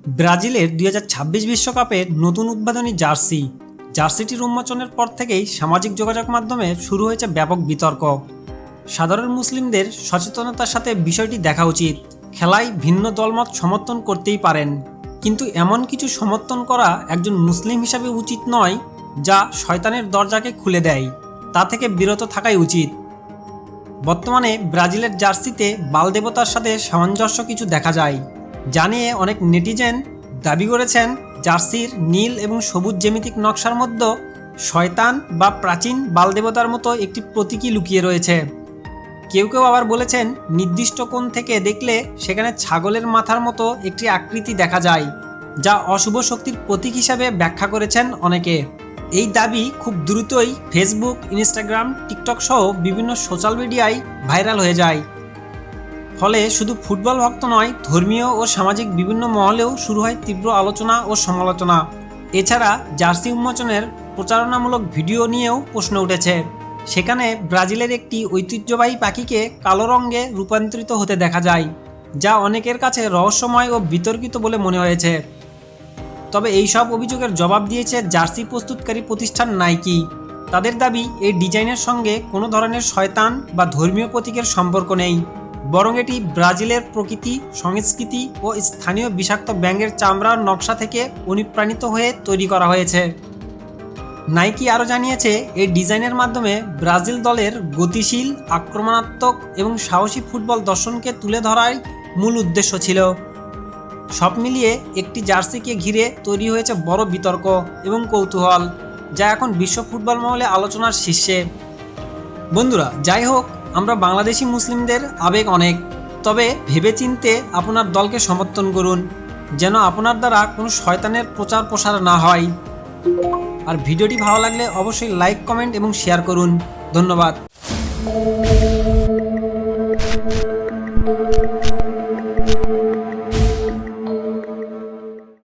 ব্রাজিলের 2026 বিশ্বকাপের নতুন উদ্বোধনী জার্সিটির উন্মোচনের পর থেকেই সামাজিক যোগাযোগ মাধ্যমে শুরু হয়েছে ব্যাপক বিতর্ক। সাধারণ মুসলিমদের সচেতনতার সাথে বিষয়টি দেখা উচিত। খেলায় ভিন্ন দলমত সমর্থন করতেই পারেন, কিন্তু এমন কিছু সমর্থন করা একজন মুসলিম হিসাবে উচিত নয় যা শয়তানের দরজাকে খুলে দেয়। তা থেকে বিরত থাকাই উচিত। বর্তমানে ব্রাজিলের জার্সিতে বাল দেবতার সাথে সামঞ্জস্য কিছু দেখা যায়, যা নিয়ে অনেক নেটিজেন দাবি করেছেন জার্সির নীল এবং সবুজ জ্যামিতিক নকশার মধ্যে শয়তান বা প্রাচীন বাল দেবতার মতো একটি প্রতীকী লুকিয়ে রয়েছে। কেউ কেউ আবার বলেছেন নির্দিষ্ট কোণ থেকে দেখলে সেখানে ছাগলের মাথার মতো একটি আকৃতি দেখা যায়, যা অশুভ শক্তির প্রতীক হিসাবে ব্যাখ্যা করেছেন অনেকে। এই দাবি খুব দ্রুতই ফেসবুক, ইনস্টাগ্রাম, টিকটক সহ বিভিন্ন সোশ্যাল মিডিয়ায় ভাইরাল হয়ে যায়। ফলে শুধু ফুটবল ভক্ত নয়, ধর্মীয় ও সামাজিক বিভিন্ন মহলেও শুরু হয় তীব্র আলোচনা ও সমালোচনা। এছাড়া জার্সি উন্মোচনের প্রচারণামূলক ভিডিও নিয়েও প্রশ্ন উঠেছে। সেখানে ব্রাজিলের একটি ঐতিহ্যবাহী পাখিকে কালো রঙে রূপান্তরিত হতে দেখা যায়, যা অনেকের কাছে রহস্যময় ও বিতর্কিত বলে মনে হয়েছে। তবে এই সব অভিযোগের জবাব দিয়েছে জার্সি প্রস্তুতকারী প্রতিষ্ঠান নাইকি। তাদের দাবি এই ডিজাইনের সঙ্গে কোনো ধরনের শয়তান বা ধর্মীয় প্রতীকের সম্পর্ক নেই, বরং এটি ব্রাজিলের প্রকৃতি, সংস্কৃতি ও স্থানীয় বিষাক্ত ব্যাঙের চামড়ার নকশা থেকে অনুপ্রাণিত হয়ে তৈরি করা হয়েছে। নাইকি আরও জানিয়েছে এই ডিজাইনের মাধ্যমে ব্রাজিল দলের গতিশীল, আক্রমণাত্মক এবং সাহসী ফুটবল দর্শনকে তুলে ধরাই মূল উদ্দেশ্য ছিল। সব মিলিয়ে একটি জার্সিকে ঘিরে তৈরি হয়েছে বড় বিতর্ক এবং কৌতূহল, যা এখন বিশ্ব ফুটবল মহলে আলোচনার শীর্ষে। বন্ধুরা, যাই হোক, আমরা বাংলাদেশি মুসলিমদের আবেগ অনেক, তবে ভেবেচিন্তে আপনার দলকে সমর্থন করুন, যেন আপনার দ্বারা কোনো শয়তানের প্রচার প্রসার না হয়। আর ভিডিওটি ভালো লাগলে অবশ্যই লাইক, কমেন্ট এবং শেয়ার করুন। ধন্যবাদ।